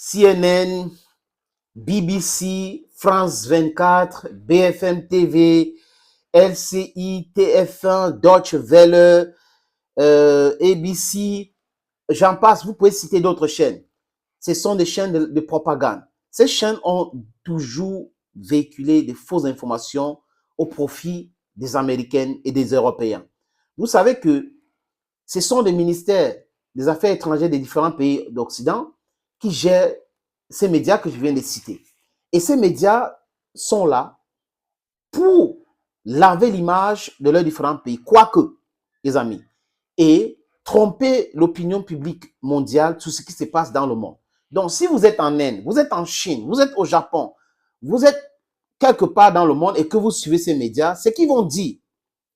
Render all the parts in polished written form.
CNN, BBC, France 24, BFM TV, LCI, TF1, Deutsche Welle, ABC, j'en passe, vous pouvez citer d'autres chaînes. Ce sont des chaînes de propagande. Ces chaînes ont toujours véhiculé des fausses informations au profit des Américains et des Européens. Vous savez que ce sont des ministères des Affaires étrangères des différents pays d'Occident qui gèrent ces médias que je viens de citer. Et ces médias sont là pour laver l'image de leurs différents pays, quoique, les amis, et tromper l'opinion publique mondiale sur ce qui se passe dans le monde. Donc, si vous êtes en Inde, vous êtes en Chine, vous êtes au Japon, vous êtes quelque part dans le monde et que vous suivez ces médias, ce qu'ils vont dire,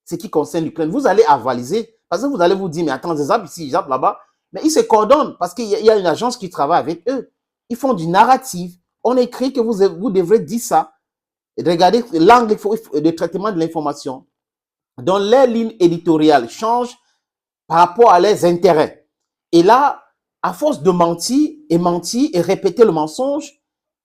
ce qui concerne l'Ukraine, vous allez avaliser, parce que vous allez vous dire, mais attends, ils zappent ici, ils zappent là-bas, mais ils se coordonnent parce qu'il y a une agence qui travaille avec eux. Ils font du narratif. On écrit que vous devrez dire ça. Regardez l'angle de traitement de l'information. Donc, les lignes éditoriales changent par rapport à leurs intérêts. Et là, à force de mentir et répéter le mensonge,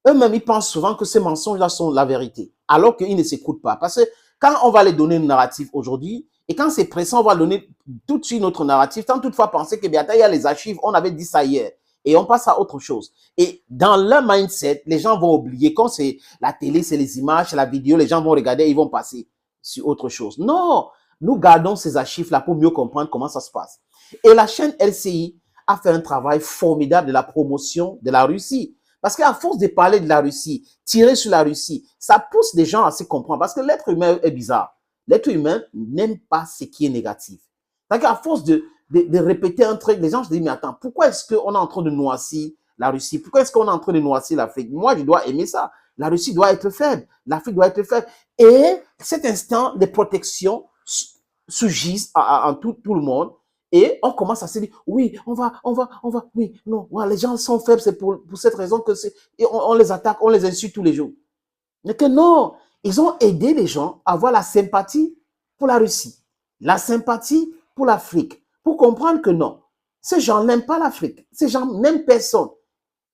eux-mêmes, ils pensent souvent que ces mensonges-là sont la vérité, alors qu'ils ne s'écoutent pas. Parce que quand on va les donner une narrative aujourd'hui, et quand c'est pressant, on va donner tout de suite notre narrative, sans toutefois penser que, bien, il y a les archives, on avait dit ça hier, et on passe à autre chose. Et dans leur mindset, les gens vont oublier, quand c'est la télé, c'est les images, c'est la vidéo, les gens vont regarder, ils vont passer sur autre chose. Non, nous gardons ces archives-là pour mieux comprendre comment ça se passe. Et la chaîne LCI a fait un travail formidable de la promotion de la Russie. Parce qu'à force de parler de la Russie, tirer sur la Russie, ça pousse des gens à se comprendre. Parce que l'être humain est bizarre. L'être humain n'aime pas ce qui est négatif. Donc, à force de répéter un truc, les gens se disent, mais attends, pourquoi est-ce qu'on est en train de noircir la Russie? Pourquoi est-ce qu'on est en train de noircir l'Afrique? Moi, je dois aimer ça. La Russie doit être faible. L'Afrique doit être faible. Et cet instant de protection surgissent en tout le monde. Et on commence à se dire, oui, on va, oui, non, les gens sont faibles, c'est pour cette raison que c'est, et on les attaque, on les insulte tous les jours. Mais que non, ils ont aidé les gens à avoir la sympathie pour la Russie, la sympathie pour l'Afrique, pour comprendre que non, ces gens n'aiment pas l'Afrique, ces gens n'aiment personne.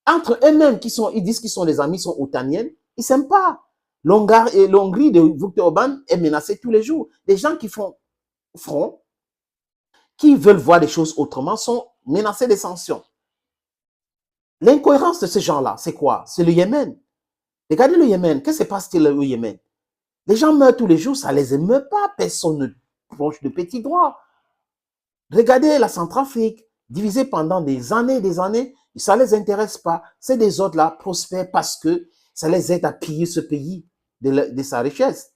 Entre eux-mêmes, ils disent qu'ils sont des amis, ils sont otaniens, ils ne s'aiment pas. L'Hongrie de Viktor Orban est menacée tous les jours. Les gens qui font front, qui veulent voir les choses autrement, sont menacés de sanctions. L'incohérence de ces gens-là, c'est quoi? C'est le Yémen. Regardez le Yémen. Qu'est-ce qui se passe au Yémen? Les gens meurent tous les jours, ça ne les émeut pas. Personne ne penche de petits droits. Regardez la Centrafrique, divisée pendant des années, ça ne les intéresse pas. C'est des autres-là prospèrent parce que ça les aide à piller ce pays de sa richesse.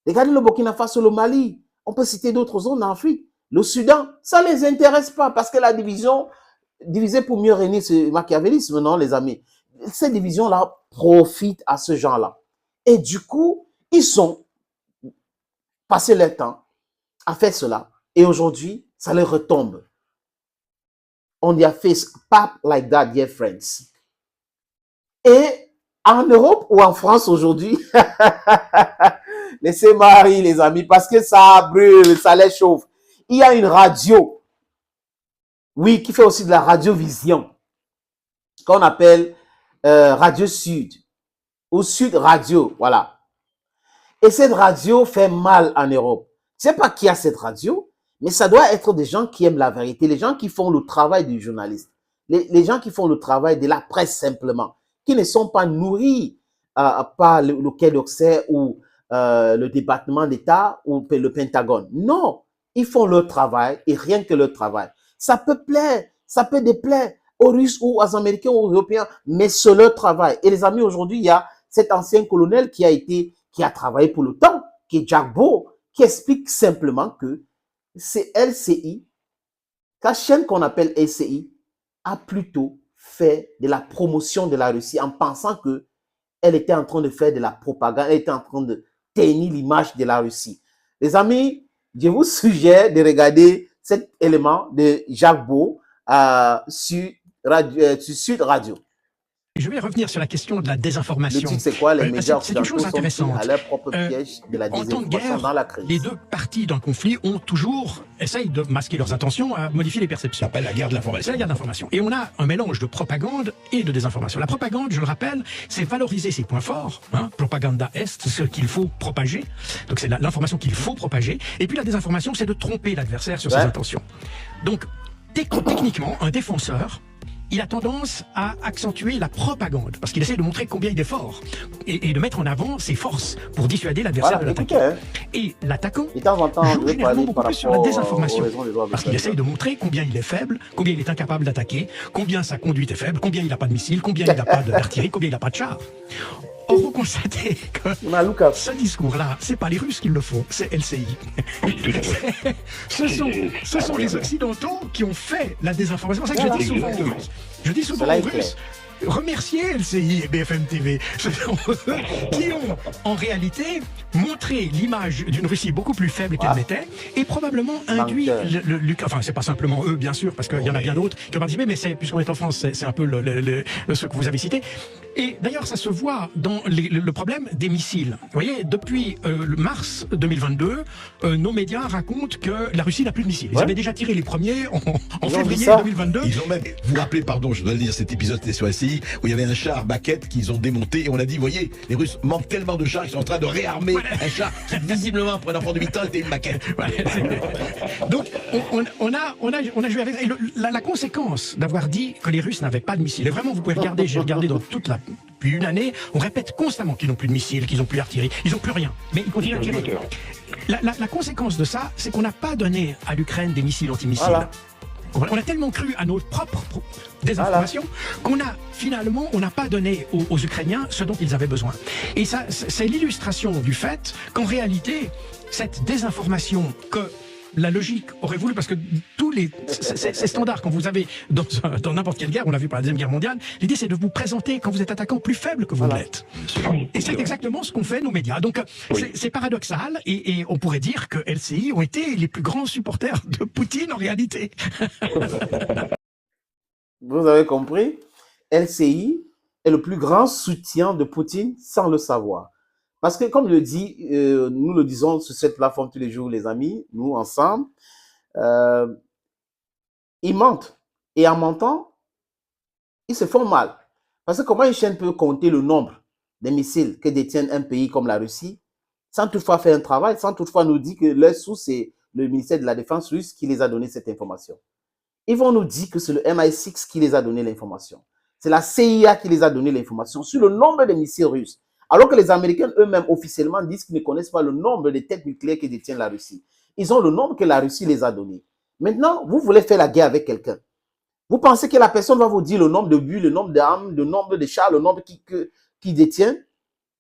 Regardez le Burkina Faso, le Mali. On peut citer d'autres zones en Afrique. Le Soudan, ça ne les intéresse pas parce que la diviser pour mieux régner, c'est machiavélisme, non, les amis. Ces divisions-là profitent à ce genre-là. Et du coup, ils ont passé leur temps à faire cela. Et aujourd'hui, ça leur retombe. On their face, pap like that, dear friends. Et en Europe ou en France aujourd'hui, laissez-moi rire, les amis, parce que ça brûle, ça les chauffe. Il y a une radio, oui, qui fait aussi de la radiovision, qu'on appelle Radio Sud, ou Sud Radio, voilà. Et cette radio fait mal en Europe. Je ne sais pas qui a cette radio, mais ça doit être des gens qui aiment la vérité, les gens qui font le travail du journaliste, les gens qui font le travail de la presse simplement, qui ne sont pas nourris par le Quai d'Orsay ou le département d'État ou le Pentagone. Non, ils font leur travail et rien que leur travail. Ça peut plaire, ça peut déplaire aux Russes ou aux Américains ou aux Européens, mais c'est leur travail. Et les amis, aujourd'hui, il y a cet ancien colonel qui a travaillé pour le temps, qui est Jack Beau, qui explique simplement que c'est LCI, la chaîne qu'on appelle LCI, a plutôt fait de la promotion de la Russie en pensant que elle était en train de faire de la propagande, elle était en train de ternir l'image de la Russie. Les amis, je vous suggère de regarder cet élément de Jacques Beau sur Sud Radio. Je vais revenir sur la question de la Le désinformation. titre, c'est quoi? Les médias C'est une chose occidentaux sont pris intéressante. à leur propre piège de la En temps de désinformation guerre, dans la les crise. deux parties dans le conflit ont toujours essayé de masquer leurs intentions, à modifier les perceptions. Ça s'appelle la guerre de l'information. C'est la guerre d'information. Et on a un mélange de propagande et de désinformation. La propagande, je le rappelle, c'est valoriser ses points forts. Propaganda est, ce qu'il faut propager. Donc c'est l'information qu'il faut propager. Et puis la désinformation, c'est de tromper l'adversaire sur ses intentions. Donc techniquement, un défenseur, il a tendance à accentuer la propagande, parce qu'il essaie de montrer combien il est fort, et de mettre en avant ses forces pour dissuader l'adversaire de l'attaquer. Et l'attaquant joue généralement beaucoup plus sur la désinformation, parce qu'il essaye de montrer combien il est faible, combien il est incapable d'attaquer, combien sa conduite est faible, combien il n'a pas de missiles, combien il n'a pas d'artillerie, combien il n'a pas de chars. Or, vous constatez que ce discours-là, c'est pas les Russes qui le font, c'est LCI. Ce sont les Occidentaux qui ont fait la désinformation. C'est ça que je dis souvent aux Russes. Je dis souvent aux Russes, remerciez LCI et BFM TV. Ce sont eux qui ont, en réalité, montré l'image d'une Russie beaucoup plus faible qu'elle n'était, et probablement induit enfin, c'est pas simplement eux, bien sûr, parce qu'il y en a bien d'autres qui ont participé, mais puisqu'on est en France, c'est un peu ce que vous avez cité. Et d'ailleurs, ça se voit dans le problème des missiles. Vous voyez, depuis mars 2022, nos médias racontent que la Russie n'a plus de missiles. Ils avaient déjà tiré les premiers en février 2022. Ils ont même, vous vous rappelez, pardon, je dois le dire, cet épisode était sur SCI, où il y avait un char maquette qu'ils ont démonté, et on a dit, voyez, les Russes manquent tellement de chars, ils sont en train de réarmer un char qui, visiblement, pour un enfant de 8 ans, était une maquette. Donc, on a joué avec ça. Et la conséquence d'avoir dit que les Russes n'avaient pas de missiles, et vraiment, vous pouvez regarder, j'ai regardé depuis une année, on répète constamment qu'ils n'ont plus de missiles, qu'ils n'ont plus d'artillerie, ils n'ont plus rien, mais ils continuent à tirer. La conséquence de ça, c'est qu'on n'a pas donné à l'Ukraine des missiles antimissiles. On a tellement cru à nos propres désinformations qu'on a finalement, on n'a pas donné aux Ukrainiens ce dont ils avaient besoin. Et ça, c'est l'illustration du fait qu'en réalité, cette désinformation que la logique aurait voulu, parce que tous ces standards, quand vous avez dans n'importe quelle guerre, on l'a vu par la Deuxième Guerre mondiale, l'idée c'est de vous présenter, quand vous êtes attaquant, plus faible que vous l'êtes. Et c'est exactement ce qu'ont fait nos médias. Donc c'est paradoxal, et on pourrait dire que LCI ont été les plus grands supporters de Poutine en réalité. Vous avez compris? LCI est le plus grand soutien de Poutine sans le savoir. Parce que, comme le dit, nous le disons sur cette plateforme tous les jours, les amis, nous ensemble, ils mentent. Et en mentant, ils se font mal. Parce que comment une chaîne peut compter le nombre de missiles que détient un pays comme la Russie, sans toutefois faire un travail, sans toutefois nous dire que leur source, c'est le ministère de la Défense russe qui les a donné cette information. Ils vont nous dire que c'est le MI6 qui les a donné l'information. C'est la CIA qui les a donné l'information sur le nombre de missiles russes. Alors que les Américains eux-mêmes officiellement disent qu'ils ne connaissent pas le nombre de têtes nucléaires que détient la Russie. Ils ont le nombre que la Russie les a donné. Maintenant, vous voulez faire la guerre avec quelqu'un. Vous pensez que la personne va vous dire le nombre de buts, le nombre d'armes, le nombre de chars, le nombre qui détient?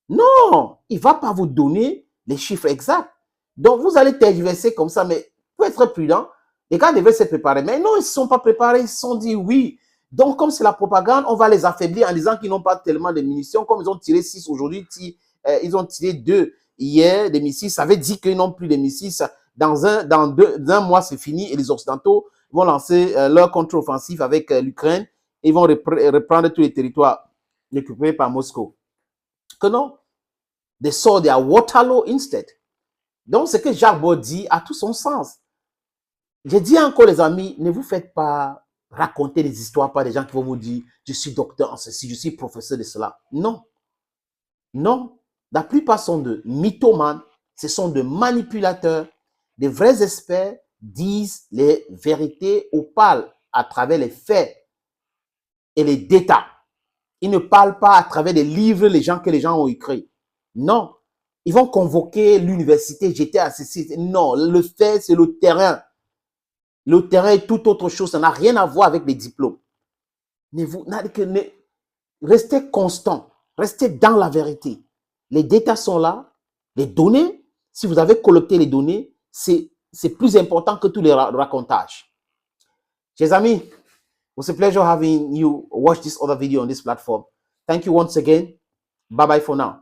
Non, il ne va pas vous donner les chiffres exacts. Donc, vous allez tergiverser comme ça, mais pour être prudent, les gars devaient se préparer. Mais non, ils ne se sont pas préparés, ils se sont dit oui. Donc, comme c'est la propagande, on va les affaiblir en disant qu'ils n'ont pas tellement de munitions. Comme ils ont tiré 6 aujourd'hui, ils ont tiré 2 hier, des missiles. Ça veut dire qu'ils n'ont plus de missiles. Dans un mois, c'est fini. Et les Occidentaux vont lancer leur contre-offensif avec l'Ukraine. Ils vont reprendre tous les territoires récupérés par Moscou. Que non? They saw their Waterloo instead. Donc, ce que Jacques Baud dit a tout son sens. J'ai dit encore, les amis, ne vous faites pas raconter des histoires par des gens qui vont vous dire je suis docteur en ceci, je suis professeur de cela. Non. Non. La plupart sont de mythomanes, ce sont de manipulateurs. Des vrais experts disent les vérités ou parlent à travers les faits et les détails. Ils ne parlent pas à travers des livres que les gens ont écrits. Non. Ils vont convoquer l'université, j'étais à ceci. Non, le fait, c'est le terrain. Le terrain est tout autre chose. Ça n'a rien à voir avec les diplômes. Restez constant. Restez dans la vérité. Les détails sont là. Les données, si vous avez collecté les données, c'est plus important que tous les racontages. Chers amis, it was a pleasure having you watch this other video on this platform. Thank you once again. Bye-bye for now.